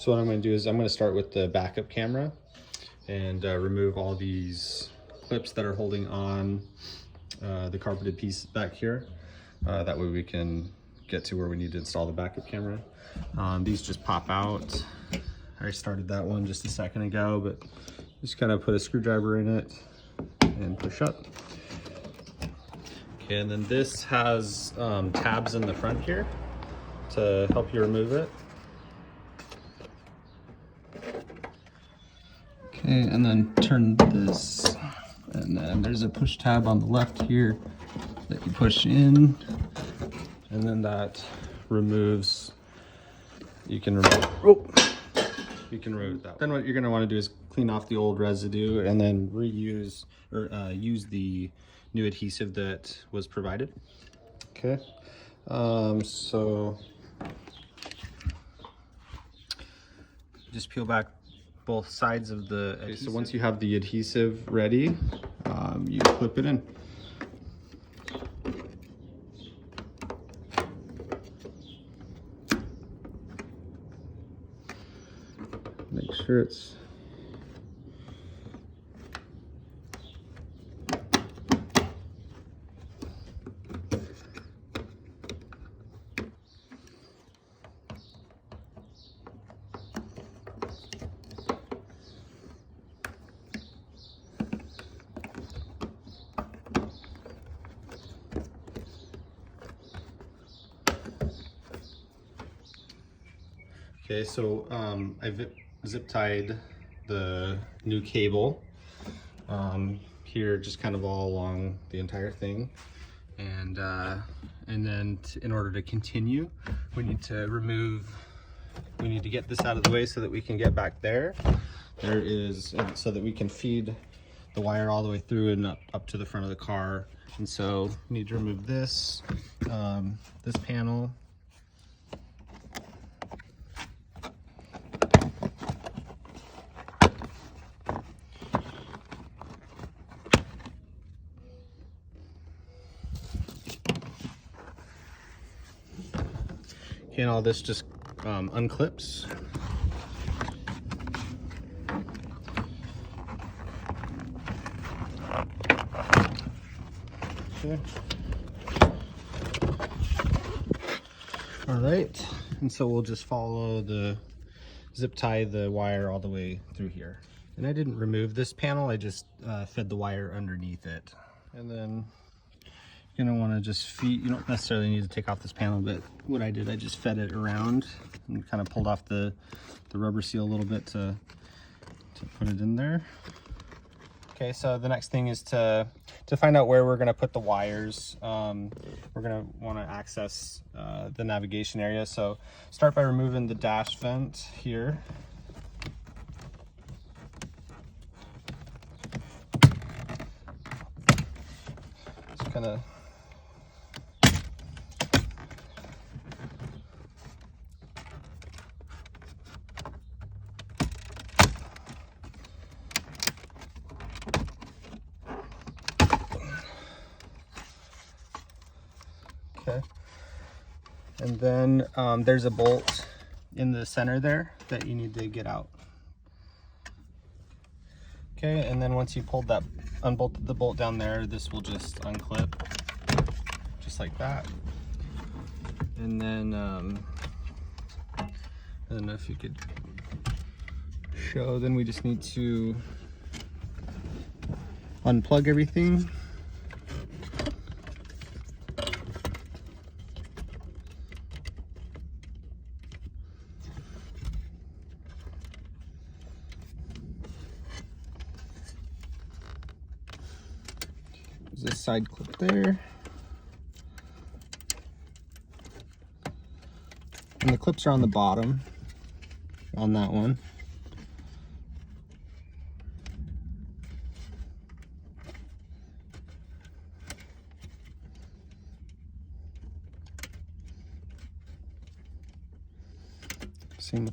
So what I'm going to do is I'm going to start with the backup camera and remove all these clips that are holding on the carpeted piece back here. That way we can get to where we need to install the backup camera. These just pop out. I started that one just a second ago, but just kind of put a screwdriver in it and push up. Okay, and then this has tabs in the front here to help you remove it. Okay, and then turn this, and then there's a push tab on the left here that you push in, and then that removes, you can remove that. Then what you're going to want to do is clean off the old residue and then reuse or use the new adhesive that was provided. Okay, so just peel back both sides of the adhesive. Okay, so once you have the adhesive ready, you clip it in. Make sure it's okay, so I've zip tied the new cable here, just kind of all along the entire thing, and then in order to continue, we need to get this out of the way so that we can get back there. So that we can feed the wire all the way through and up to the front of the car. And so we need to remove this this panel. And all this just unclips. Okay. All right, and so we'll just follow the zip tie the wire all the way through here. And I didn't remove this panel, I just fed the wire underneath it. And then you're gonna want to just feed, you don't necessarily need to take off this panel, but what I did, I just fed it around and kind of pulled off the rubber seal a little bit to put it in there. Okay, so the next thing is to find out where we're gonna put the wires. We're gonna want to access the navigation area. So start by removing the dash vent here. Just kind of okay, and then there's a bolt in the center there that you need to get out. Okay, and then once you pulled that, unbolted the bolt down there, this will just unclip, just like that. And then, I don't know if you could show, then we just need to unplug everything. There's a side clip there. And the clips are on the bottom on that one. Same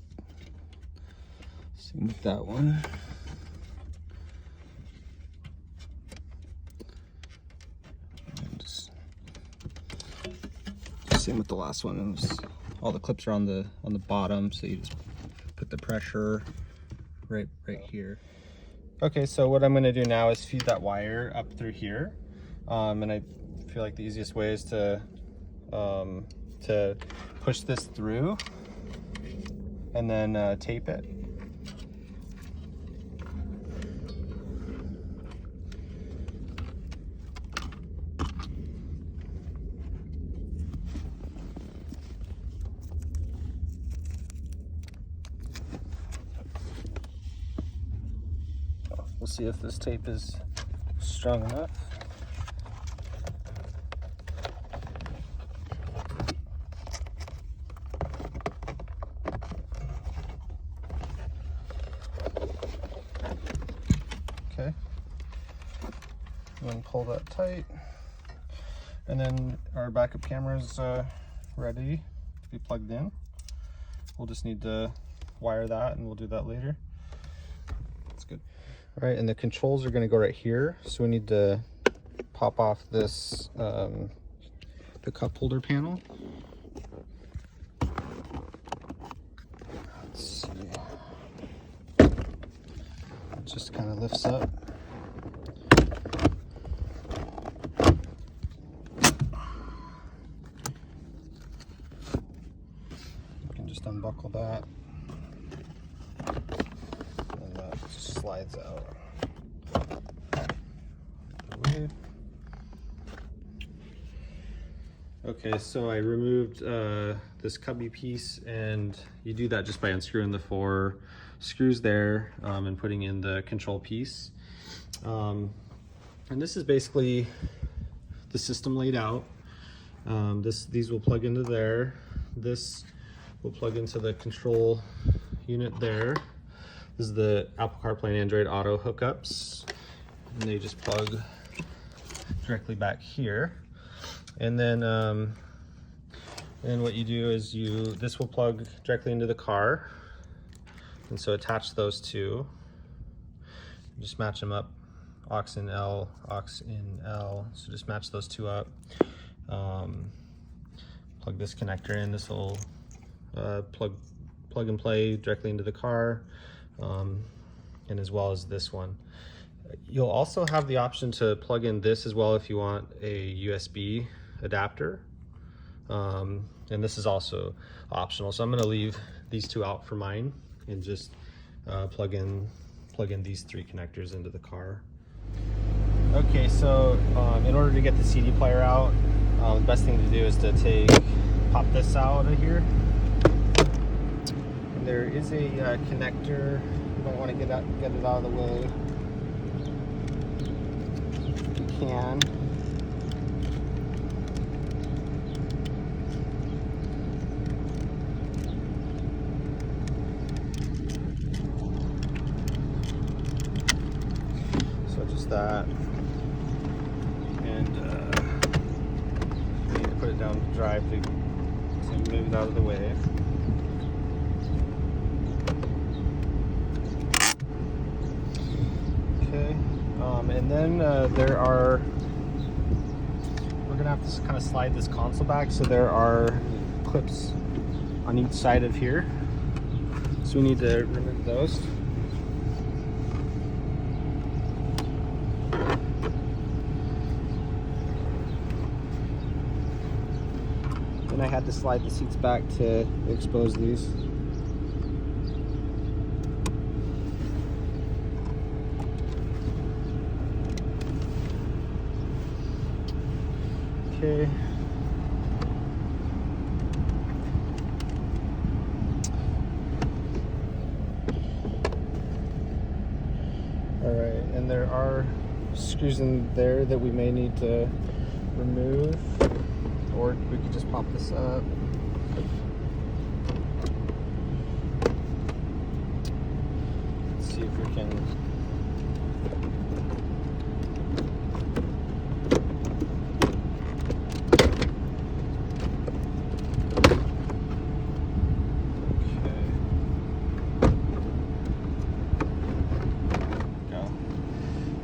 with that one. Same with the last one. All the clips are on the bottom, so you just put the pressure right here. Okay, so what I'm gonna do now is feed that wire up through here. And I feel like the easiest way is to push this through and then tape it. We'll see if this tape is strong enough. Okay. And then pull that tight. And then our backup camera is ready to be plugged in. We'll just need to wire that and we'll do that later. That's good. All right, and the controls are going to go right here. So we need to pop off this, the cup holder panel. Let's see. It just kind of lifts up. You can just unbuckle that. Slides out. Okay, so I removed this cubby piece, and you do that just by unscrewing the 4 screws there and putting in the control piece. And this is basically the system laid out. These will plug into there. This will plug into the control unit there. This is the Apple CarPlay and Android Auto hookups, and they just plug directly back here. And then what you do is this will plug directly into the car, and so attach those two. Just match them up, aux in L, aux in L. So just match those two up. Plug this connector in. This will plug and play directly into the car. And as well as this one. You'll also have the option to plug in this as well if you want a USB adapter. And this is also optional. So I'm going to leave these 2 out for mine and just plug in these 3 connectors into the car. Okay, so in order to get the CD player out, the best thing to do is to pop this out of here. There is a connector. You don't want to get it out of the way. You can. So just that, and you need to put it down to drive to move it out of the way. And then we're gonna have to kind of slide this console back, so there are clips on each side of here, so we need to remove those. And I had to slide the seats back to expose these. Okay. All right, and there are screws in there that we may need to remove, or we could just pop this up. Let's see if we can.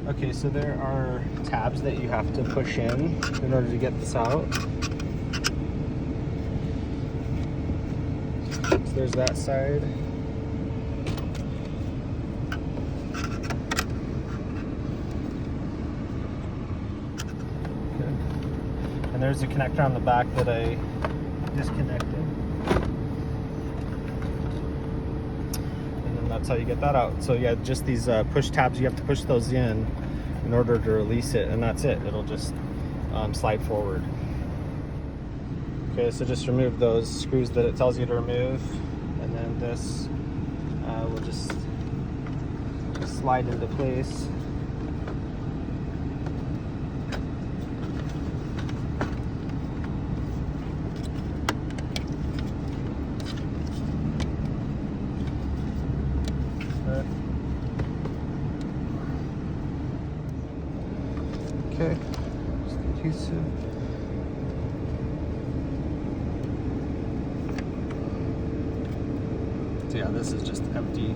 Okay, so there are tabs that you have to push in order to get this out. So there's that side. there's a connector on the back that I disconnected. And then that's how you get that out. So yeah, just these push tabs, you have to push those in order to release it, and that's it. It'll just slide forward. Okay, so just remove those screws that it tells you to remove, and then this will just slide into place. Okay, just adhesive. So yeah, this is just empty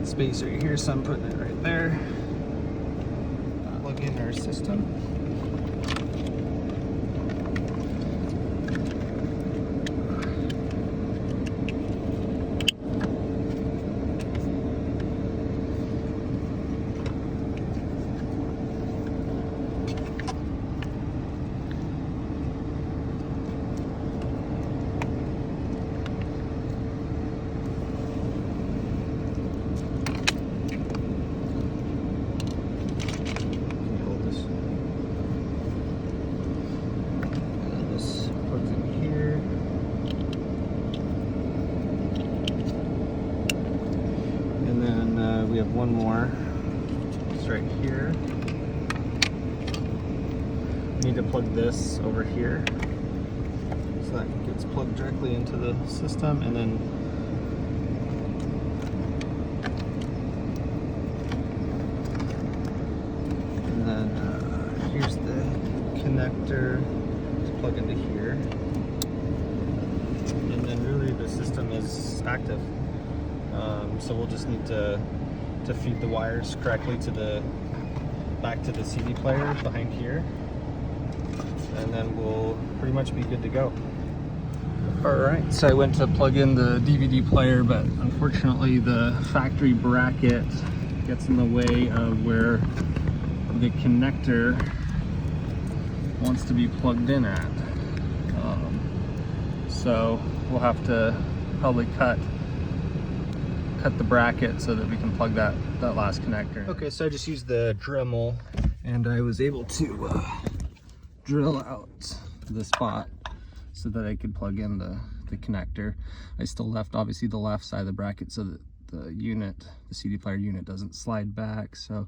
space right here, so I'm putting it right there. Plug in our system. We have one more. It's right here. We need to plug this over here so that gets plugged directly into the system, and then here's the connector to plug into here, and then really the system is active. So we'll just need to feed the wires correctly to back to the CD player behind here, and then we'll pretty much be good to go. Alright, so I went to plug in the DVD player, but unfortunately the factory bracket gets in the way of where the connector wants to be plugged in at. So we'll have to probably cut the bracket so that we can plug that last connector. Okay, so I just used the Dremel, and I was able to drill out the spot so that I could plug in the connector. I still left obviously the left side of the bracket so that the CD player unit doesn't slide back. So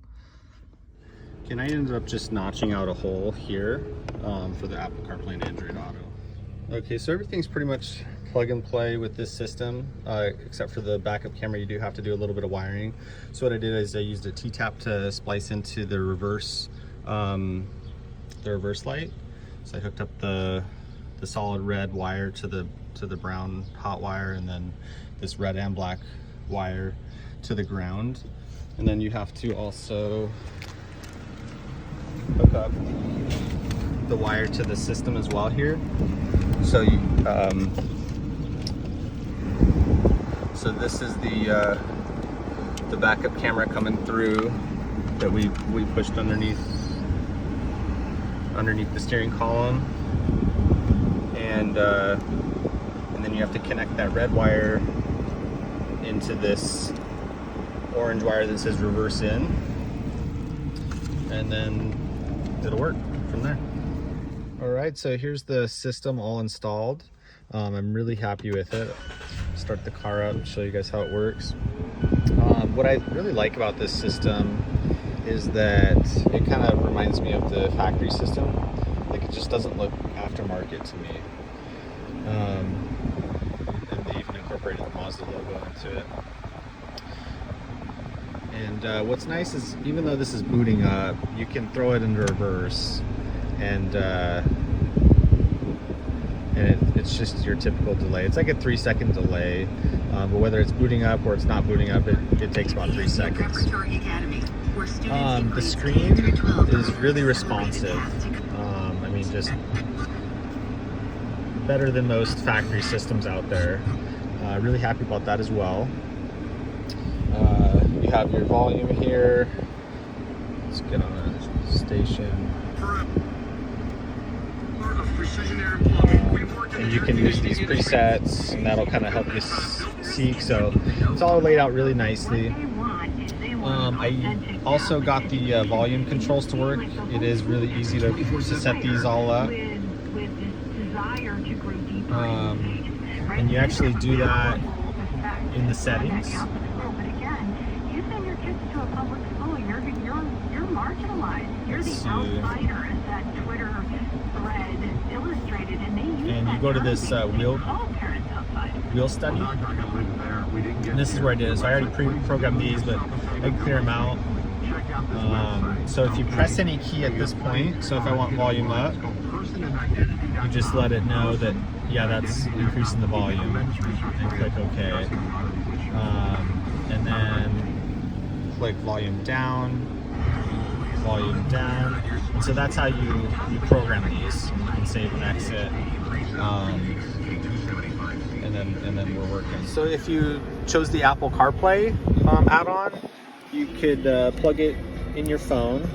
I ended up just notching out a hole here for the Apple CarPlay and Android Auto. Okay, so everything's pretty much plug and play with this system, except for the backup camera. You do have to do a little bit of wiring. So what I did is I used a T-tap to splice into the reverse light. So I hooked up the solid red wire to the brown hot wire, and then this red and black wire to the ground. And then you have to also hook up the wire to the system as well here. So you so this is the backup camera coming through that we pushed underneath the steering column, and then you have to connect that red wire into this orange wire that says reverse in, and then it'll work from there. All right, so here's the system all installed. I'm really happy with it. Start the car up and show you guys how it works. What I really like about this system is that it kind of reminds me of the factory system. Like, it just doesn't look aftermarket to me. And they even incorporated the Mazda logo into it. And what's nice is, even though this is booting up, you can throw it into reverse, and it's just your typical delay. It's like a 3-second delay, but whether it's booting up or it's not booting up, it takes about 3 seconds. The screen is really responsive. I mean, just better than most factory systems out there. Really happy about that as well. You have your volume here. Let's get on a station. And you can use these presets, and that'll kind of help you seek. So it's all laid out really nicely. I also got the volume controls to work. It is really easy to set these all up. And you actually do that in the settings. And you go to this wheel study, and this is where I did it. So I already pre-programmed these, but I can clear them out. So if you press any key at this point, so if I want volume up, you just let it know that, yeah, that's increasing the volume, and click OK. And then click volume down. And so that's how you program these. You can save and exit, and then we're working. So if you chose the Apple CarPlay add-on, you could plug it in your phone,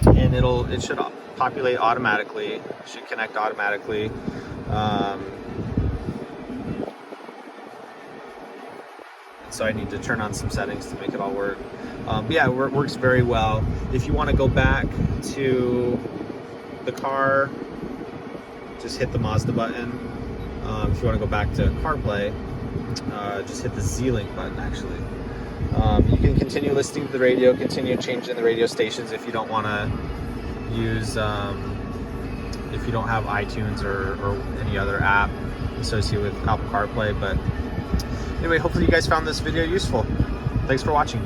and it should populate automatically. It should connect automatically. So I need to turn on some settings to make it all work. But yeah, it works very well. If you want to go back to the car, just hit the Mazda button. If you want to go back to CarPlay, just hit the Z-Link button, actually. You can continue listening to the radio, continue changing the radio stations if you don't want to use, if you don't have iTunes or any other app associated with Apple CarPlay. But anyway, hopefully you guys found this video useful. Thanks for watching.